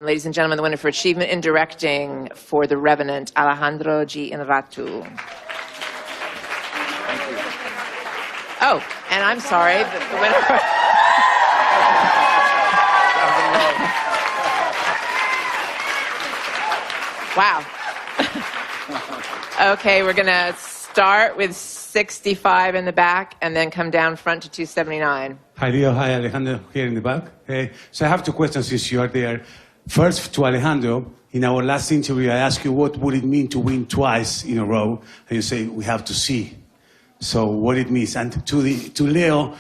Ladies and gentlemen, the winner for Achievement in Directing for The Revenant, Alejandro Iñárritu. Oh, and I'm sorry, the winner for... Wow. Okay, we're going to start with 65 in the back and then come down front to 279. Hi, Leo. Hi, Alejandro, here in the back. Hey. So I have two questions since you are there. First, to Alejandro, in our last interview, I asked you what would it mean to win twice in a row, and you say, we have to see. So what it means. And to Leo,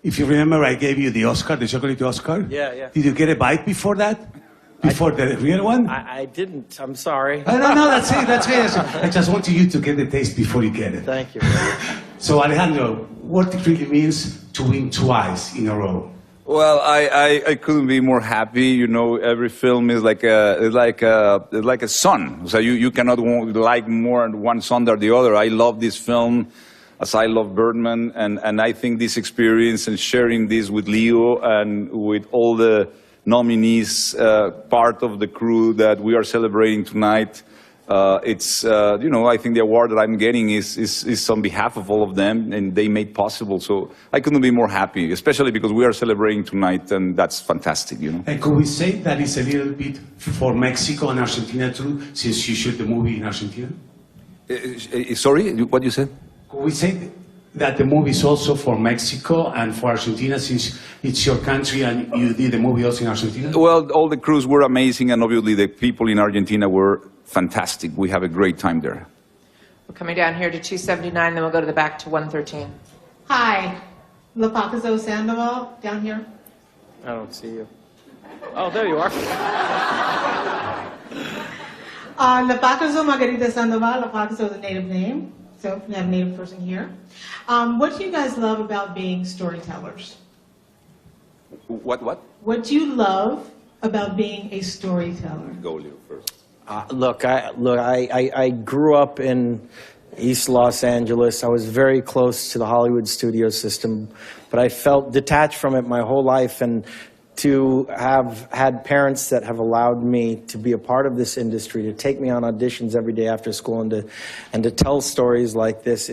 if you remember, I gave you the Oscar, the chocolate Oscar. Yeah. Did you get a bite before that? Before the real one? I didn't. I'm sorry. Oh, no, that's it. That's it. I just wanted you to get the taste before you get it. Thank you. So, Alejandro, what it really means to win twice in a row? Well, I couldn't be more happy. You know, every film is like a son. So you cannot like more one son than the other. I love this film as I love Birdman, and I think this experience and sharing this with Leo and with all the nominees, part of the crew that we are celebrating tonight. It's, you know, I think the award that I'm getting is on behalf of all of them, and they made possible. So I couldn't be more happy, especially because we are celebrating tonight, and that's fantastic, you know. And could we say that it's a little bit for Mexico and Argentina too, since you shoot the movie in Argentina? Sorry, what you said? Could we say that the movie is also for Mexico and for Argentina, since it's your country and you did the movie also in Argentina? Well, all the crews were amazing, and obviously the people in Argentina were fantastic. We have a great time there. We're coming down here to 279, then we'll go to the back to 113. Hi, Lepacazo Sandoval, down here. I don't see you. Oh, there you are. Lepacazo Margarita Sandoval. Lepacazo is a native name, so we have a native person here. What do you guys love about being storytellers? What? What do you love about being a storyteller? Go, Leo, first. Look, I grew up in East Los Angeles. I was very close to the Hollywood studio system, but I felt detached from it my whole life. And to have had parents that have allowed me to be a part of this industry, to take me on auditions every day after school, and to tell stories like this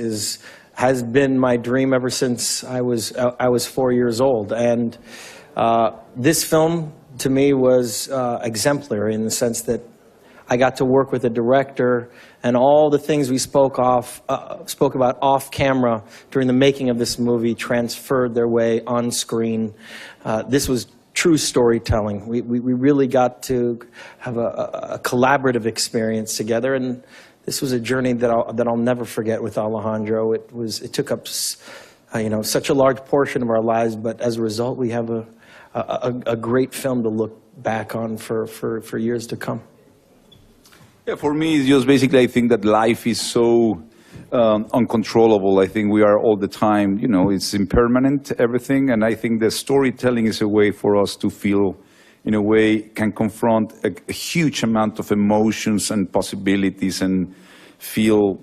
has been my dream ever since I was 4 years old. And this film, to me, was exemplary in the sense that I got to work with a director, and all the things we spoke about off camera during the making of this movie transferred their way on screen. This was true storytelling. We really got to have a collaborative experience together, and this was a journey that I'll never forget with Alejandro. It took up such a large portion of our lives, but as a result, we have a great film to look back on for years to come. Yeah, for me, it's just basically, I think that life is so uncontrollable. I think we are all the time, you know, it's impermanent, everything. And I think the storytelling is a way for us to feel, in a way, can confront a huge amount of emotions and possibilities and feel,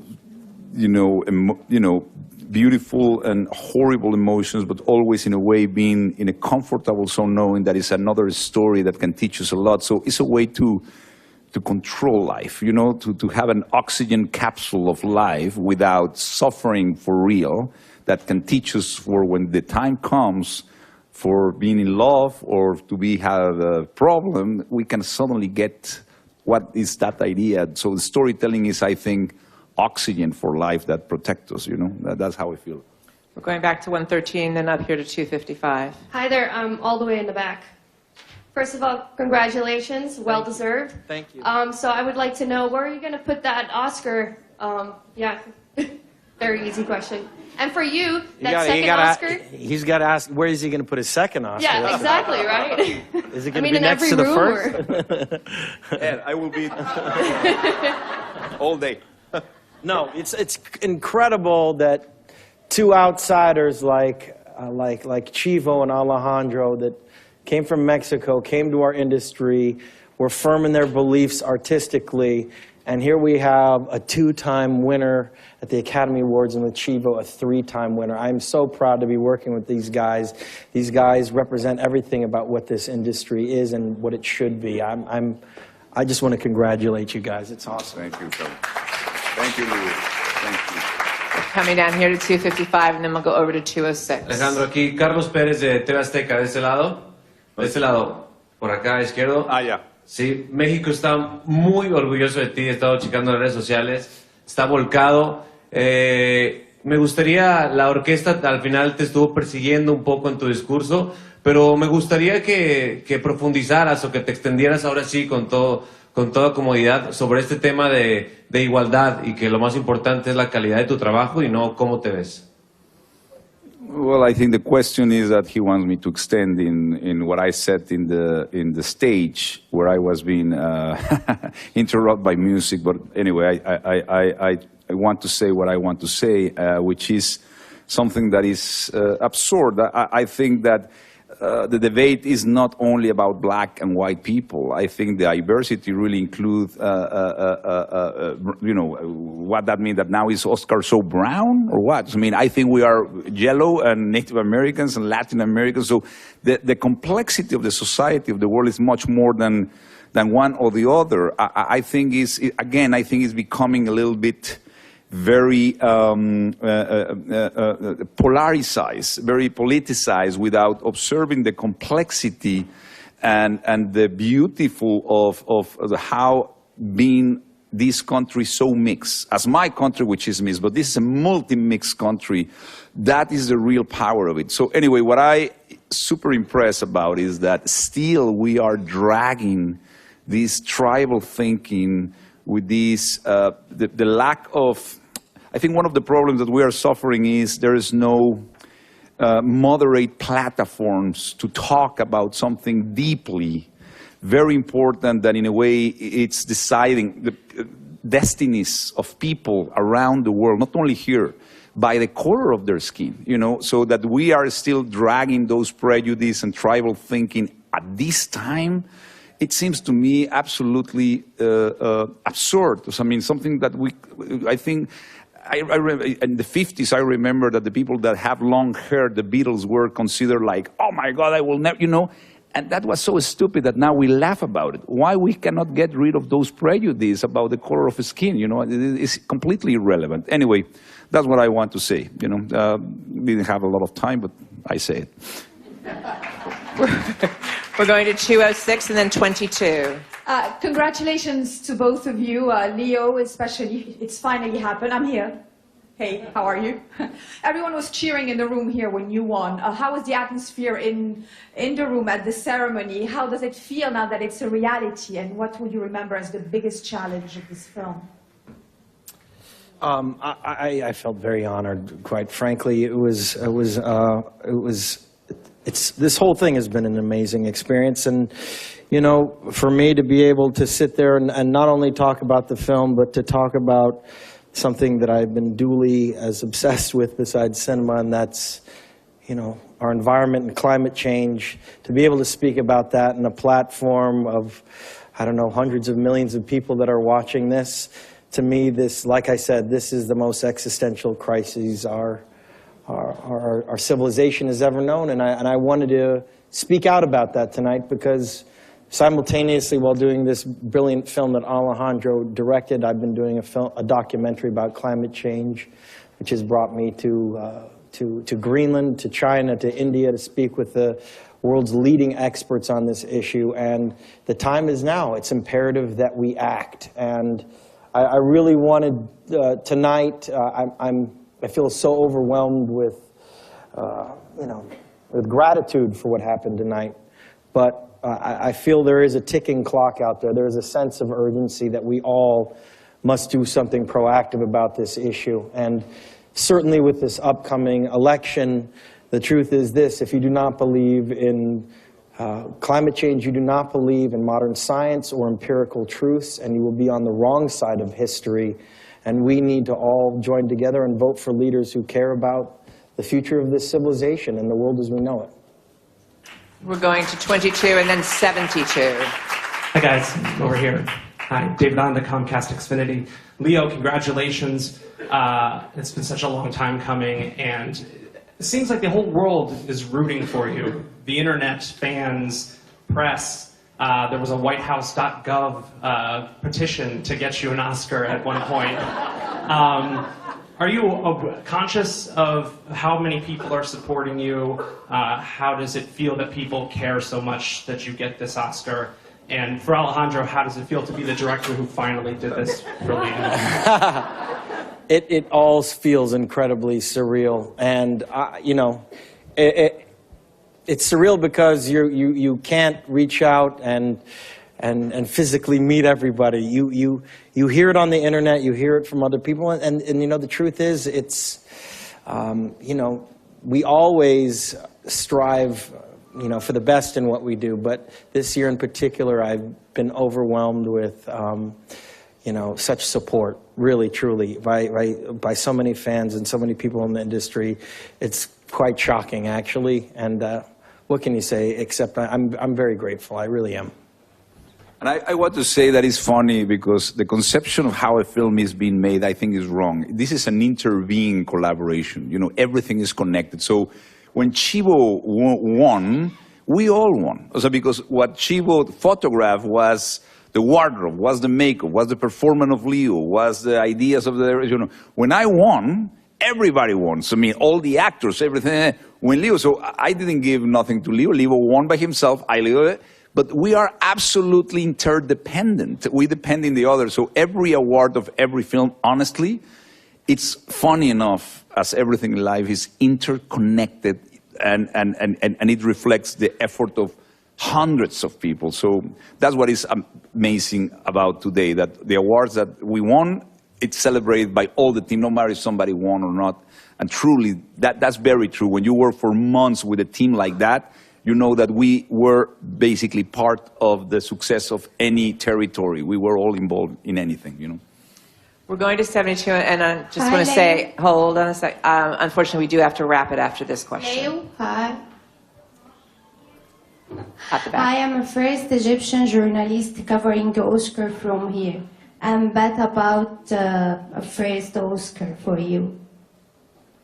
beautiful and horrible emotions, but always in a way being in a comfortable zone, knowing that it's another story that can teach us a lot. So it's a way to control life, you know, to have an oxygen capsule of life without suffering for real, that can teach us for when the time comes for being in love or to have a problem, we can suddenly get what is that idea. So the storytelling is, I think, oxygen for life that protects us, you know. That's how I feel. We're going back to 113, then up here to 255. Hi there, I'm all the way in the back. First of all, congratulations, well-deserved. Thank you. So I would like to know, where are you going to put that Oscar? Yeah, very easy question. And for you, second Oscar? He's got to ask, where is he going to put his second Oscar? Yeah, exactly, right? Is it going to be next to the first? And I will be all day. No, it's incredible that two outsiders like Chivo and Alejandro that came from Mexico, came to our industry, were firm in their beliefs artistically, And here we have a 2-time winner at the Academy Awards, and with Chivo, a 3-time winner. I'm so proud to be working with these guys. These guys represent everything about what this industry is and what it should be. I just want to congratulate you guys. It's awesome. Thank you, Phil. Thank you, Louis. Thank you. Coming down here to 255, and then we'll go over to 206. Alejandro, aquí Carlos Pérez de TV Azteca, de ese lado. De ese lado, por acá, izquierdo. Ah, ya. Sí, México está muy orgulloso de ti, he estado checando las redes sociales, está volcado. Me gustaría, la orquesta al final te estuvo persiguiendo un poco en tu discurso, pero me gustaría que profundizaras o que te extendieras ahora sí con toda comodidad sobre este tema de igualdad y que lo más importante es la calidad de tu trabajo y no cómo te ves. Well, I think the question is that he wants me to extend in what I said in the stage where I was being interrupted by music. But anyway, I want to say what I want to say, which is something that is absurd. I think that the debate is not only about black and white people. I think the diversity really includes, you know, what that means, that now is Oscar so brown or what? I mean, I think we are yellow and Native Americans and Latin Americans. So the complexity of the society of the world is much more than one or the other. I think is, again, I think it's becoming a little bit very polarized, very politicized, without observing the complexity and the beautiful of how being this country so mixed. As my country, which is mixed, but this is a multi-mixed country, that is the real power of it. So anyway, what I super impressed about is that still we are dragging this tribal thinking with this, the lack of, I think one of the problems that we are suffering is there is no moderate platforms to talk about something deeply, very important, that in a way it's deciding the destinies of people around the world, not only here, by the color of their skin, you know, so that we are still dragging those prejudice and tribal thinking at this time. It seems to me absolutely absurd. I mean, something that I think, in the 50s, I remember that the people that have long hair, the Beatles, were considered like, oh my God, I will never, you know, and that was so stupid that now we laugh about it. Why we cannot get rid of those prejudices about the color of skin, you know, it's completely irrelevant. Anyway, that's what I want to say, you know. Didn't have a lot of time, but I say it. We're going to 206 and then 22. Congratulations to both of you, Leo especially. It's finally happened. I'm here. Hey, how are you? Everyone was cheering in the room here when you won. How was the atmosphere in the room at the ceremony? How does it feel now that it's a reality? And what would you remember as the biggest challenge of this film? I felt very honored, quite frankly. This whole thing has been an amazing experience, and you know, for me to be able to sit there and not only talk about the film, but to talk about something that I've been duly as obsessed with besides cinema, and that's, you know, our environment and climate change, to be able to speak about that in a platform of, I don't know, hundreds of millions of people that are watching this, to me, this, like I said, this is the most existential crisis our civilization has ever known, and I wanted to speak out about that tonight because simultaneously, while doing this brilliant film that Alejandro directed, I've been doing a documentary about climate change, which has brought me to Greenland, to China, to India, to speak with the world's leading experts on this issue. And the time is now. It's imperative that we act. And I really wanted tonight. I feel so overwhelmed with, you know, with gratitude for what happened tonight. But I feel there is a ticking clock out there. There is a sense of urgency that we all must do something proactive about this issue. And certainly with this upcoming election, the truth is this: if you do not believe in climate change, you do not believe in modern science or empirical truths, and you will be on the wrong side of history. And we need to all join together and vote for leaders who care about the future of this civilization and the world as we know it. We're going to 22 and then 72. Hi guys, over here. Hi, David on the Comcast Xfinity. Leo, congratulations. It's been such a long time coming, and it seems like the whole world is rooting for you. The internet, fans, press. There was a whitehouse.gov petition to get you an Oscar at one point. Are you conscious of how many people are supporting you? How does it feel that people care so much that you get this Oscar? And for Alejandro, how does it feel to be the director who finally did this for Leo? It all feels incredibly surreal, and you know, it's surreal because you can't reach out and physically meet everybody. You hear it on the internet, you hear it from other people, and you know, the truth is, it's you know, we always strive, you know, for the best in what we do, but this year in particular, I've been overwhelmed with you know, such support, really, truly, by so many fans and so many people in the industry. It's quite shocking, actually, and what can you say, except I'm very grateful, I really am. And I want to say that it's funny because the conception of how a film is being made, I think, is wrong. This is an interbeing collaboration. You know, everything is connected. So when Chivo won, we all won. Also because what Chivo photographed was the wardrobe, was the makeup, was the performance of Leo, was the ideas of the, you know. When I won, everybody won. So, I mean, all the actors, everything. When Leo, so I didn't give nothing to Leo. Leo won by himself. I Leo. But we are absolutely interdependent. We depend on the other. So every award of every film, honestly, it's funny enough as everything in life is interconnected and it reflects the effort of hundreds of people. So that's what is amazing about today, that the awards that we won, it's celebrated by all the team, no matter if somebody won or not. And truly, that's very true. When you work for months with a team like that, you know that we were basically part of the success of any territory. We were all involved in anything, you know. We're going to 72, and I just want to say, hold on a sec. Unfortunately, we do have to wrap it after this question. Leo, hi. At the back. I am a first Egyptian journalist covering the Oscar from here. I'm bad about a first Oscar for you.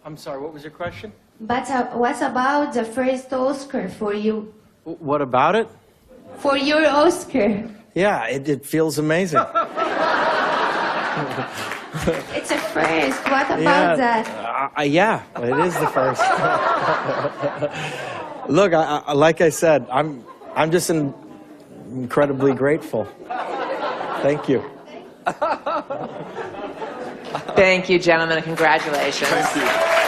I'm sorry, what was your question? But what about the first Oscar for you? What about it? For your Oscar. Yeah, it feels amazing. It's a first. What about that? Yeah, it is the first. Look, like I said, I'm just incredibly grateful. Thank you. Thank you, gentlemen, and congratulations. Thank you.